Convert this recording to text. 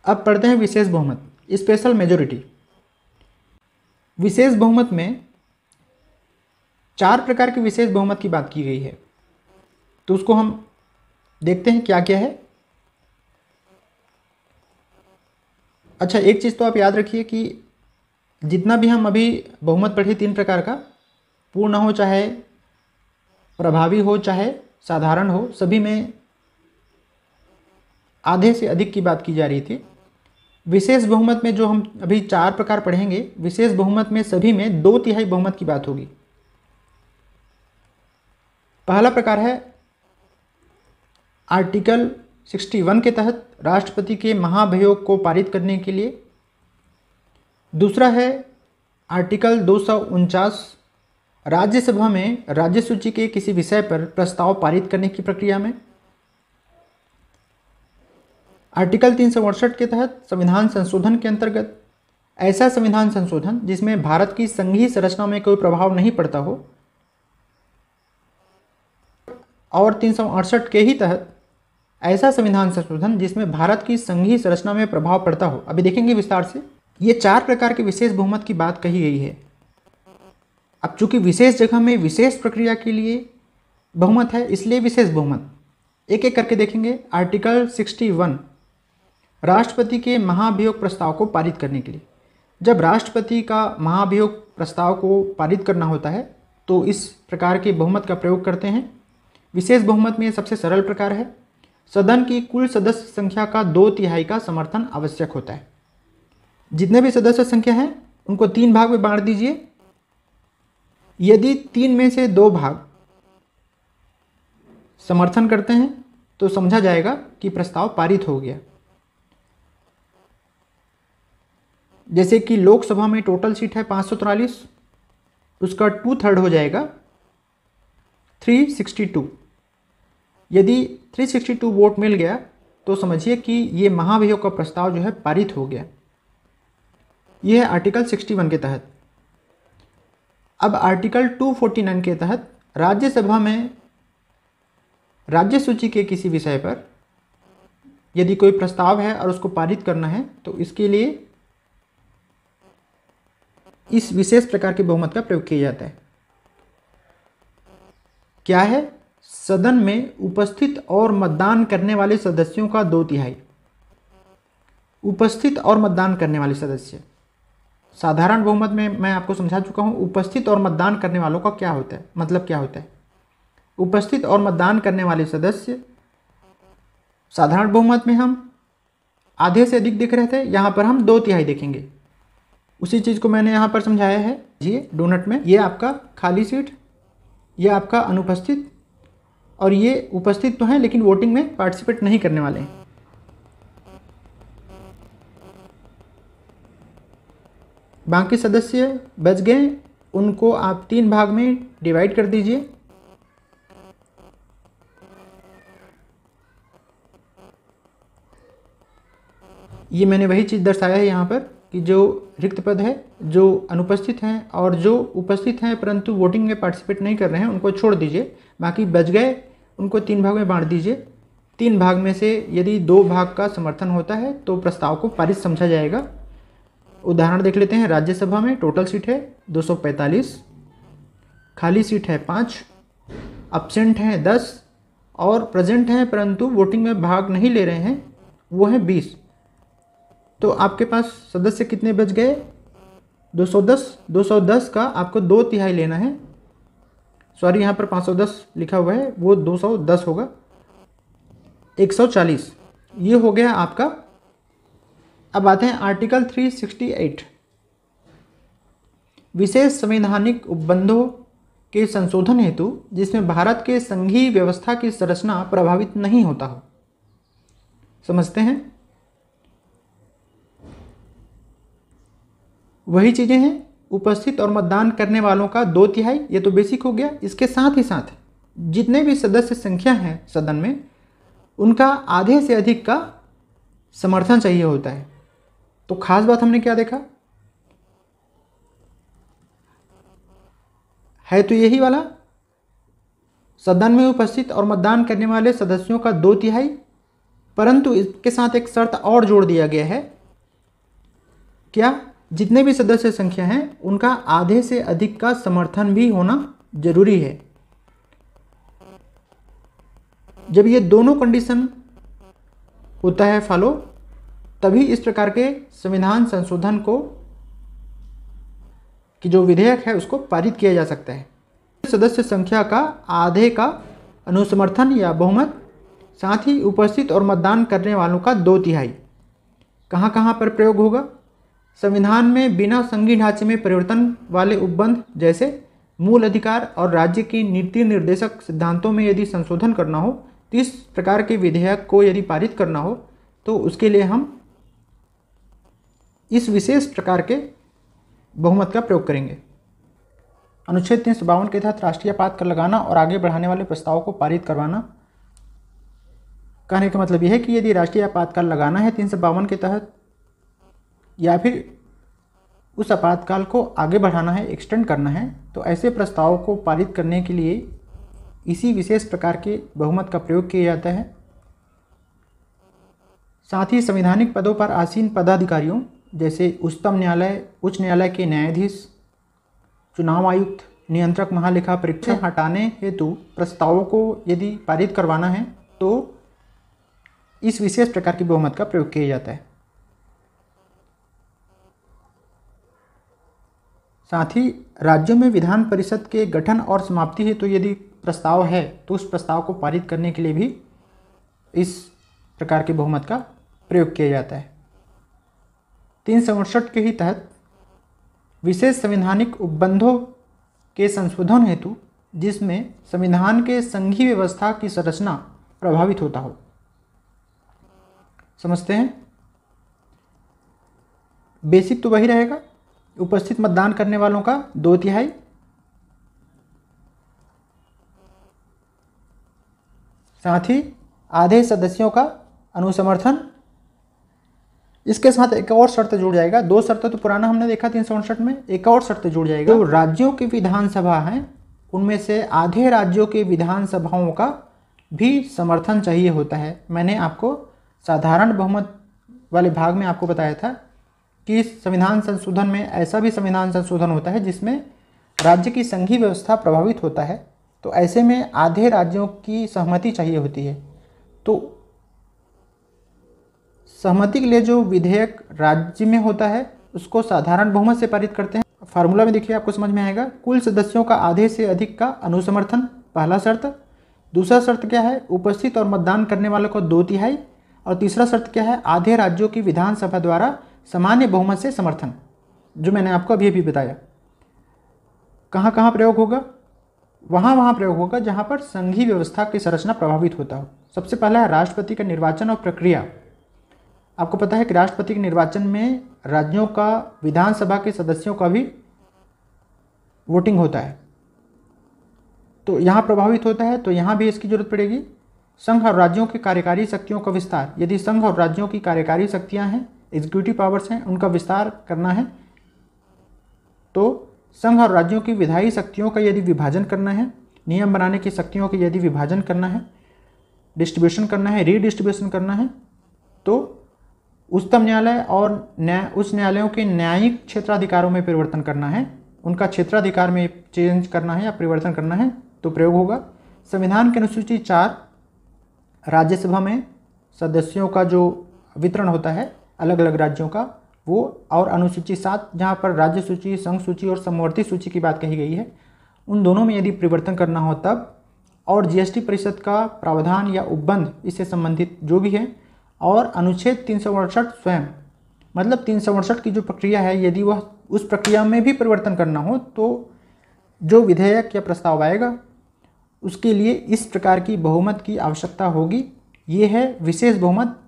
अब पढ़ते हैं विशेष बहुमत, स्पेशल मेजोरिटी। विशेष बहुमत में 4 प्रकार के विशेष बहुमत की बात की गई है, तो उसको हम देखते हैं क्या क्या है। अच्छा, एक चीज़ तो आप याद रखिए कि जितना भी हम अभी बहुमत पढ़े 3 प्रकार का, पूर्ण हो चाहे प्रभावी हो चाहे साधारण हो, सभी में आधे से अधिक की बात की जा रही थी। विशेष बहुमत में जो हम अभी 4 प्रकार पढ़ेंगे, विशेष बहुमत में सभी में 2/3 बहुमत की बात होगी। पहला प्रकार है आर्टिकल 61 के तहत राष्ट्रपति के महाभियोग को पारित करने के लिए। दूसरा है आर्टिकल 249 राज्यसभा में राज्य सूची के किसी विषय पर प्रस्ताव पारित करने की प्रक्रिया में। आर्टिकल 368 के तहत संविधान संशोधन के अंतर्गत ऐसा संविधान संशोधन जिसमें भारत की संघीय संरचना में कोई प्रभाव नहीं पड़ता हो, और 368 के ही तहत ऐसा संविधान संशोधन जिसमें भारत की संघीय संरचना में प्रभाव पड़ता हो। अभी देखेंगे विस्तार से। ये 4 प्रकार के विशेष बहुमत की बात कही गई है। अब चूंकि विशेष जगह में विशेष प्रक्रिया के लिए बहुमत है, इसलिए विशेष बहुमत एक एक करके देखेंगे। आर्टिकल 61 राष्ट्रपति के महाभियोग प्रस्ताव को पारित करने के लिए। जब राष्ट्रपति का महाभियोग प्रस्ताव को पारित करना होता है तो इस प्रकार के बहुमत का प्रयोग करते हैं। विशेष बहुमत में सबसे सरल प्रकार है, सदन की कुल सदस्य संख्या का 2/3 का समर्थन आवश्यक होता है। जितने भी सदस्य संख्या हैं उनको 3 भाग में बांट दीजिए। यदि 3 में से 2 भाग समर्थन करते हैं तो समझा जाएगा कि प्रस्ताव पारित हो गया। जैसे कि लोकसभा में टोटल सीट है 543, उसका 2/3 हो जाएगा 362। यदि 362 वोट मिल गया तो समझिए कि ये महाभियोग का प्रस्ताव जो है पारित हो गया। यह है आर्टिकल 61 के तहत। अब आर्टिकल 249 के तहत राज्यसभा में राज्य सूची के किसी विषय पर यदि कोई प्रस्ताव है और उसको पारित करना है तो इसके लिए इस विशेष प्रकार के बहुमत का प्रयोग किया जाता है। क्या है? सदन में उपस्थित और मतदान करने वाले सदस्यों का 2/3। उपस्थित और मतदान करने वाले सदस्य, साधारण बहुमत में मैं आपको समझा चुका हूं। उपस्थित और मतदान करने वालों का क्या होता है, मतलब क्या होता है। उपस्थित और मतदान करने वाले सदस्य साधारण बहुमत में हम आधे से अधिक देख रहे थे, यहां पर हम 2/3 देखेंगे। उसी चीज़ को मैंने यहाँ पर समझाया है। ये डोनट में, ये आपका खाली सीट, ये आपका अनुपस्थित, और ये उपस्थित तो हैं लेकिन वोटिंग में पार्टिसिपेट नहीं करने वाले हैं। बाकी सदस्य बच गए, उनको आप 3 भाग में डिवाइड कर दीजिए। ये मैंने वही चीज़ दर्शाया है यहाँ पर कि जो रिक्त पद है, जो अनुपस्थित हैं और जो उपस्थित हैं परंतु वोटिंग में पार्टिसिपेट नहीं कर रहे हैं, उनको छोड़ दीजिए। बाकी बच गए उनको 3 भाग में बांट दीजिए। 3 भाग में से यदि 2 भाग का समर्थन होता है तो प्रस्ताव को पारित समझा जाएगा। उदाहरण देख लेते हैं। राज्यसभा में टोटल सीट है 245, खाली सीट है 5, अब्सेंट हैं 10 और प्रेजेंट हैं परंतु वोटिंग में भाग नहीं ले रहे हैं, वो हैं 20। तो आपके पास सदस्य कितने बच गए? 210। 210 का आपको 2/3 लेना है। सॉरी, यहाँ पर 510 लिखा हुआ है, वो 210 होगा। 140 ये हो गया आपका। अब आते हैं आर्टिकल 368 विशेष संवैधानिक उपबंधों के संशोधन हेतु, जिसमें भारत के संघीय व्यवस्था की संरचना प्रभावित नहीं होता हो। समझते हैं? वही चीज़ें हैं, उपस्थित और मतदान करने वालों का 2/3, ये तो बेसिक हो गया। इसके साथ ही साथ जितने भी सदस्य संख्या है सदन में, उनका आधे से अधिक का समर्थन चाहिए होता है। तो खास बात हमने क्या देखा है, तो यही वाला, सदन में उपस्थित और मतदान करने वाले सदस्यों का 2/3 परंतु इसके साथ एक शर्त और जोड़ दिया गया है। क्या? जितने भी सदस्य संख्या हैं उनका आधे से अधिक का समर्थन भी होना जरूरी है। जब ये दोनों कंडीशन होता है फॉलो, तभी इस प्रकार के संविधान संशोधन को कि जो विधेयक है उसको पारित किया जा सकता है। सदस्य संख्या का आधे का अनुसमर्थन या बहुमत, साथ ही उपस्थित और मतदान करने वालों का 2/3। कहाँ कहाँ पर प्रयोग होगा? संविधान में बिना संघीय ढांचे में परिवर्तन वाले उपबंध जैसे मूल अधिकार और राज्य की नीति निर्देशक सिद्धांतों में यदि संशोधन करना हो, तो इस प्रकार के विधेयक को यदि पारित करना हो तो उसके लिए हम इस विशेष प्रकार के बहुमत का प्रयोग करेंगे। अनुच्छेद 352 के तहत राष्ट्रीय आपात कर लगाना और आगे बढ़ाने वाले प्रस्तावों को पारित करवाना। कहने का मतलब यह है कि यदि राष्ट्रीय आपातकाल लगाना है 352 के तहत, या फिर उस आपातकाल को आगे बढ़ाना है, एक्सटेंड करना है, तो ऐसे प्रस्तावों को पारित करने के लिए इसी विशेष प्रकार के बहुमत का प्रयोग किया जाता है। साथ ही संवैधानिक पदों पर आसीन पदाधिकारियों जैसे उच्चतम न्यायालय, उच्च न्यायालय के न्यायाधीश, चुनाव आयुक्त, नियंत्रक महालेखा परीक्षक हटाने हेतु प्रस्तावों को यदि पारित करवाना है तो इस विशेष प्रकार की बहुमत का प्रयोग किया जाता है। साथ ही राज्यों में विधान परिषद के गठन और समाप्ति हेतु यदि प्रस्ताव है तो उस प्रस्ताव को पारित करने के लिए भी इस प्रकार के बहुमत का प्रयोग किया जाता है। 367 के ही तहत विशेष संवैधानिक उपबंधों के संशोधन हेतु जिसमें संविधान के संघीय व्यवस्था की संरचना प्रभावित होता हो। समझते हैं? बेसिक तो वही रहेगा, उपस्थित मतदान करने वालों का 2/3, साथ ही आधे सदस्यों का अनुसमर्थन। इसके साथ एक और शर्त जुड़ जाएगा। 2 शर्त तो पुराना हमने देखा 367 में, एक और शर्त जुड़ जाएगा। जो राज्यों की विधानसभा हैं उनमें से आधे राज्यों के विधानसभाओं का भी समर्थन चाहिए होता है। मैंने आपको साधारण बहुमत वाले भाग में आपको बताया था कि संविधान संशोधन में ऐसा भी संविधान संशोधन होता है जिसमें राज्य की संघीय व्यवस्था प्रभावित होता है, तो ऐसे में आधे राज्यों की सहमति चाहिए होती है। तो सहमति के लिए जो विधेयक राज्य में होता है उसको साधारण बहुमत से पारित करते हैं। फार्मूला में देखिए, आपको समझ में आएगा। कुल सदस्यों का आधे से अधिक का अनुसमर्थन, पहला शर्त। दूसरा शर्त क्या है? उपस्थित और मतदान करने वालों को 2/3। और तीसरा शर्त क्या है? आधे राज्यों की विधानसभा द्वारा सामान्य बहुमत से समर्थन, जो मैंने आपको अभी बताया। कहाँ कहाँ प्रयोग होगा? वहाँ प्रयोग होगा जहाँ पर संघीय व्यवस्था की संरचना प्रभावित होता हो। सबसे पहला है राष्ट्रपति का निर्वाचन और प्रक्रिया। आपको पता है कि राष्ट्रपति के निर्वाचन में राज्यों का विधानसभा के सदस्यों का भी वोटिंग होता है, तो यहाँ प्रभावित होता है, तो यहाँ भी इसकी जरूरत पड़ेगी। संघ और राज्यों की कार्यकारी शक्तियों का विस्तार। यदि संघ और राज्यों की कार्यकारी शक्तियाँ हैं, एग्जीक्यूटिव पावर्स हैं, उनका विस्तार करना है, तो संघ और राज्यों की विधायी शक्तियों का यदि विभाजन करना है, नियम बनाने की शक्तियों का यदि विभाजन करना है, डिस्ट्रीब्यूशन करना है, रीडिस्ट्रीब्यूशन करना है, तो उच्चतम न्यायालय और उच्च न्यायालयों के न्यायिक क्षेत्राधिकारों में परिवर्तन करना है, उनका क्षेत्राधिकार में चेंज करना है या परिवर्तन करना है, तो प्रयोग होगा। संविधान की अनुसूची 4 राज्यसभा में सदस्यों का जो वितरण होता है अलग अलग राज्यों का वो, और अनुसूची 7 जहाँ पर राज्य सूची, संघ सूची और समवर्ती सूची की बात कही गई है, उन दोनों में यदि परिवर्तन करना हो तब, और जीएसटी परिषद का प्रावधान या उपबंध इससे संबंधित जो भी है, और अनुच्छेद 368 स्वयं, मतलब 368 की जो प्रक्रिया है यदि वह उस प्रक्रिया में भी परिवर्तन करना हो तो जो विधेयक या प्रस्ताव आएगा उसके लिए इस प्रकार की बहुमत की आवश्यकता होगी। ये है विशेष बहुमत